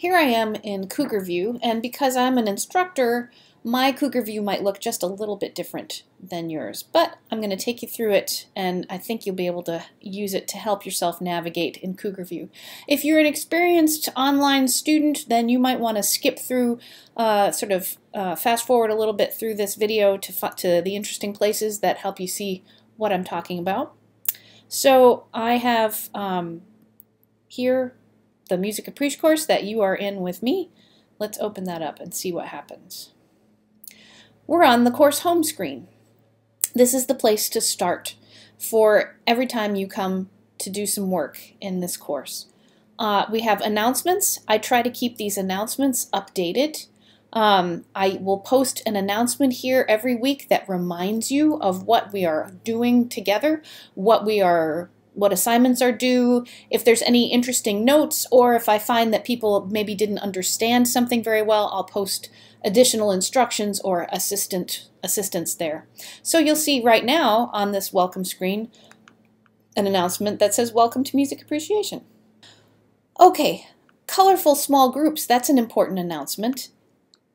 Here I am in Cougarview, and because I'm an instructor, my Cougarview might look just a little bit different than yours, but I'm going to take you through it, and I think you'll be able to use it to help yourself navigate in Cougarview. If you're an experienced online student, then you might want to skip through, fast forward a little bit through this video to the interesting places that help you see what I'm talking about. So I have here the Music Appreciation course that you are in with me. Let's open that up and see what happens. We're on the course home screen. This is the place to start for every time you come to do some work in this course. We have announcements. I try to keep these announcements updated. I will post an announcement here every week that reminds you of what we are doing together, what assignments are due, if there's any interesting notes, or if I find that people maybe didn't understand something very well, I'll post additional instructions or assistance there. So you'll see right now on this welcome screen an announcement that says Welcome to Music Appreciation. Okay, colorful small groups, that's an important announcement.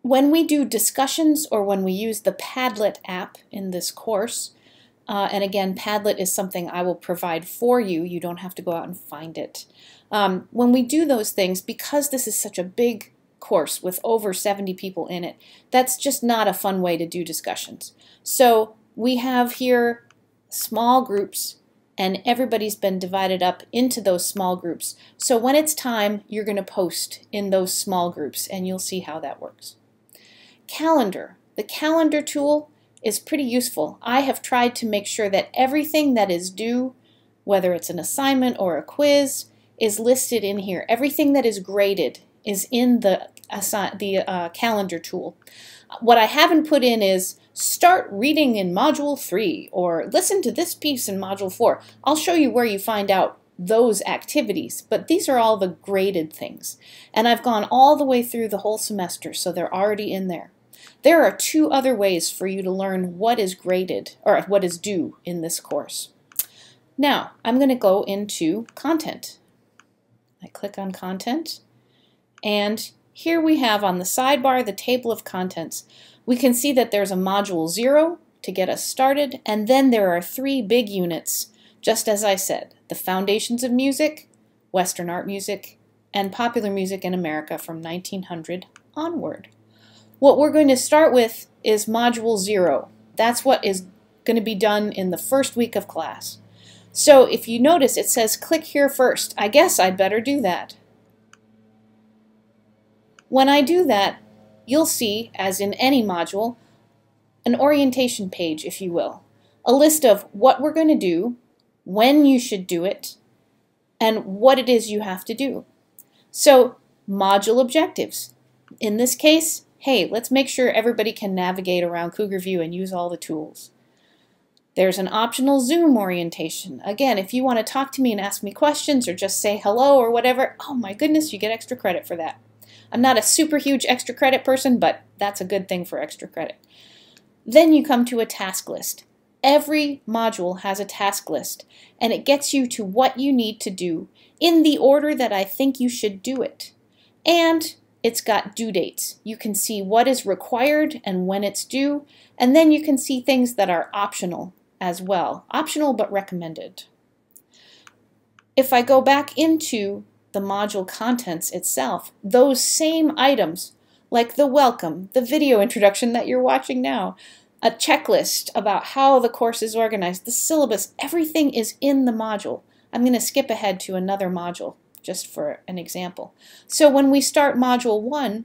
When we do discussions or when we use the Padlet app in this course, and again, Padlet is something I will provide for you. You don't have to go out and find it. When we do those things, because this is such a big course with over 70 people in it, that's just not a fun way to do discussions. So we have here small groups, and everybody's been divided up into those small groups. So when it's time, you're going to post in those small groups, and you'll see how that works. Calendar. The calendar tool is pretty useful. I have tried to make sure that everything that is due, whether it's an assignment or a quiz, is listed in here. Everything that is graded is in the calendar tool. What I haven't put in is start reading in Module 3 or listen to this piece in Module 4. I'll show you where you find out those activities, but these are all the graded things. And I've gone all the way through the whole semester, so they're already in there. There are two other ways for you to learn what is graded, or what is due in this course. Now, I'm going to go into Content. I click on Content, and here we have on the sidebar the table of contents. We can see that there's a Module 0 to get us started, and then there are three big units, just as I said, the Foundations of Music, Western Art Music, and Popular Music in America from 1900 onward. What we're going to start with is Module 0. That's what is going to be done in the first week of class. So if you notice, it says click here first. I guess I'd better do that. When I do that, you'll see, as in any module, an orientation page, if you will. A list of what we're going to do, when you should do it, and what it is you have to do. So, module objectives. In this case, hey, let's make sure everybody can navigate around Cougarview and use all the tools. There's an optional Zoom orientation. Again, if you want to talk to me and ask me questions or just say hello or whatever, oh my goodness, you get extra credit for that. I'm not a super huge extra credit person, but that's a good thing for extra credit. Then you come to a task list. Every module has a task list, and it gets you to what you need to do in the order that I think you should do it. And it's got due dates. You can see what is required and when it's due, and then you can see things that are optional as well. Optional but recommended. If I go back into the module contents itself, those same items, like the welcome, the video introduction that you're watching now, a checklist about how the course is organized, the syllabus, everything is in the module. I'm going to skip ahead to another module, just for an example. So when we start Module 1,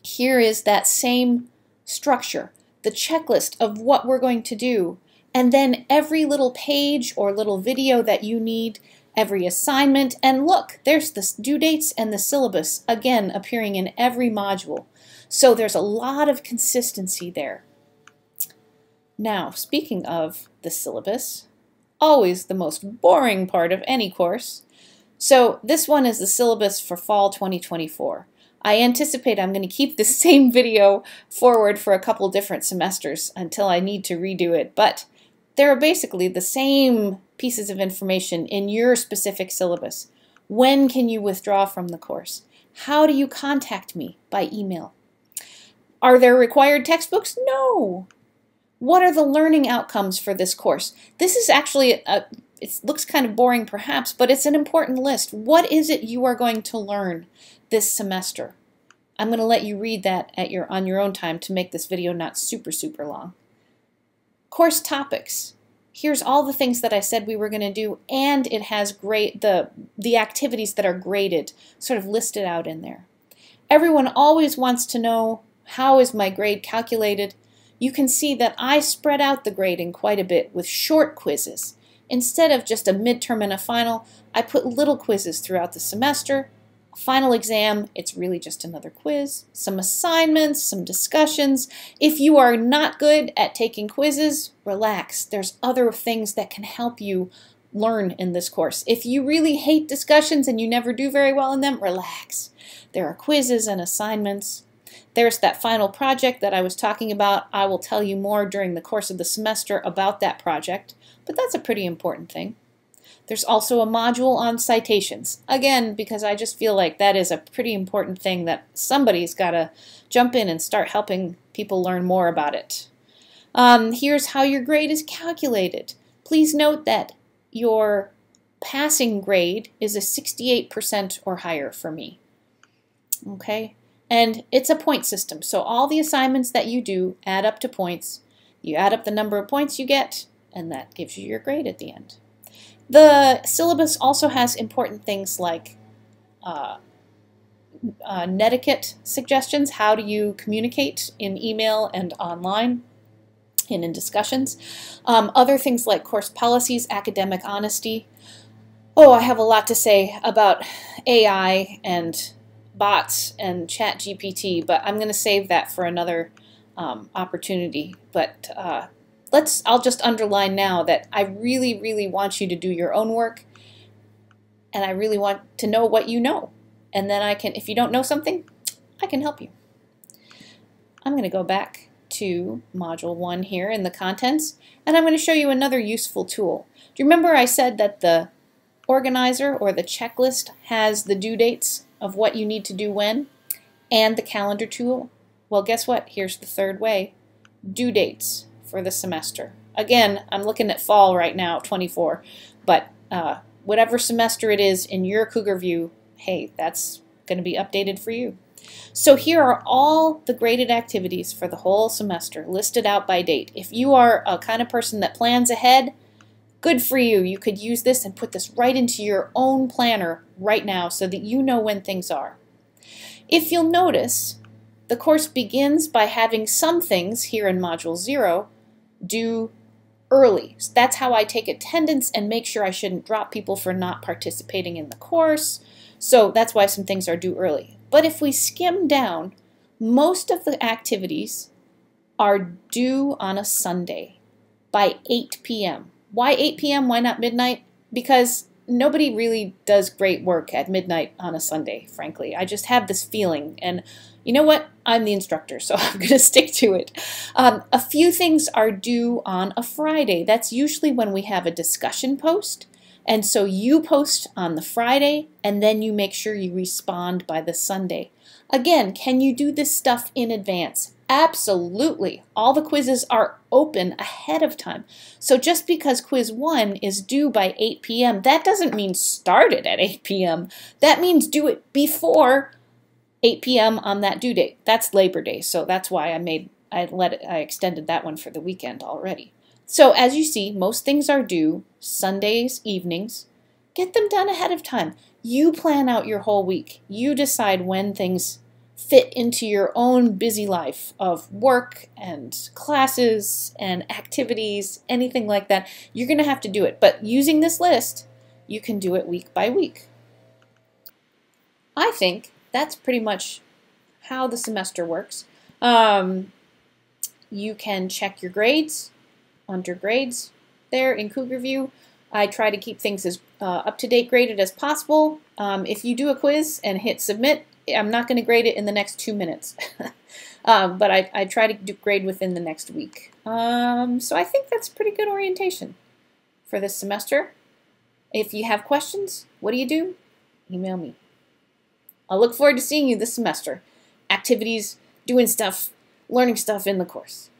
here is that same structure, the checklist of what we're going to do, and then every little page or little video that you need, every assignment, and look, there's the due dates and the syllabus, again, appearing in every module. So there's a lot of consistency there. Now, speaking of the syllabus, always the most boring part of any course, so this one is the syllabus for fall 2024. I anticipate I'm going to keep the same video forward for a couple different semesters until I need to redo it, but there are basically the same pieces of information in your specific syllabus. When can you withdraw from the course? How do you contact me? By email. Are there required textbooks? No. What are the learning outcomes for this course? This is actually, it looks kind of boring perhaps, but it's an important list. What is it you are going to learn this semester? I'm going to let you read that on your own time to make this video not super long. Course topics. Here's all the things that I said we were going to do, and it has the activities that are graded sort of listed out in there. Everyone always wants to know, how is my grade calculated? You can see that I spread out the grading quite a bit with short quizzes. Instead of just a midterm and a final, I put little quizzes throughout the semester. Final exam, it's really just another quiz, some assignments, some discussions. If you are not good at taking quizzes, relax. There's other things that can help you learn in this course. If you really hate discussions and you never do very well in them, relax. There are quizzes and assignments. There's that final project that I was talking about. I will tell you more during the course of the semester about that project, but that's a pretty important thing. There's also a module on citations. Again, because I just feel like that is a pretty important thing that somebody's got to jump in and start helping people learn more about it. Here's how your grade is calculated. Please note that your passing grade is a 68% or higher for me. Okay? And it's a point system, so all the assignments that you do add up to points. You add up the number of points you get, and that gives you your grade at the end. The syllabus also has important things like netiquette suggestions. How do you communicate in email and online and in discussions? Other things like course policies, academic honesty. Oh, I have a lot to say about AI and bots and ChatGPT, but I'm going to save that for another opportunity. But I'll just underline now that I really want you to do your own work, and I really want to know what you know. And then if you don't know something, I can help you. I'm going to go back to Module 1 here in the contents, and I'm going to show you another useful tool. Do you remember I said that the organizer or the checklist has the due dates of what you need to do when, and the calendar tool? Well, guess what? Here's the third way. Due dates for the semester. Again, I'm looking at fall right now, 24, but whatever semester it is in your Cougarview, hey, that's going to be updated for you. So here are all the graded activities for the whole semester listed out by date. If you are a kind of person that plans ahead, good for you. You could use this and put this right into your own planner right now so that you know when things are. If you'll notice, the course begins by having some things here in Module 0 due early. So that's how I take attendance and make sure I shouldn't drop people for not participating in the course. So that's why some things are due early. But if we skim down, most of the activities are due on a Sunday by 8 p.m. Why 8 p.m.? Why not midnight? Because nobody really does great work at midnight on a Sunday, frankly. I just have this feeling, and you know what? I'm the instructor, so I'm going to stick to it. A few things are due on a Friday. That's usually when we have a discussion post, and so you post on the Friday, and then you make sure you respond by the Sunday. Again, can you do this stuff in advance? Absolutely. All the quizzes are open ahead of time. So just because quiz 1 is due by 8 p.m., that doesn't mean start it at 8 p.m. That means do it before 8 p.m. on that due date. That's Labor Day, so that's why I extended that one for the weekend already. So as you see, most things are due Sundays evenings. Get them done ahead of time. You plan out your whole week. You decide when things fit into your own busy life of work and classes and activities, anything like that. You're going to have to do it. But using this list, you can do it week by week. I think that's pretty much how the semester works. You can check your grades under grades there in Cougarview. I try to keep things as up-to-date graded as possible. If you do a quiz and hit submit, I'm not going to grade it in the next 2 minutes. But I try to grade within the next week. So I think that's pretty good orientation for this semester. If you have questions, what do? Email me. I'll look forward to seeing you this semester. Activities, doing stuff, learning stuff in the course.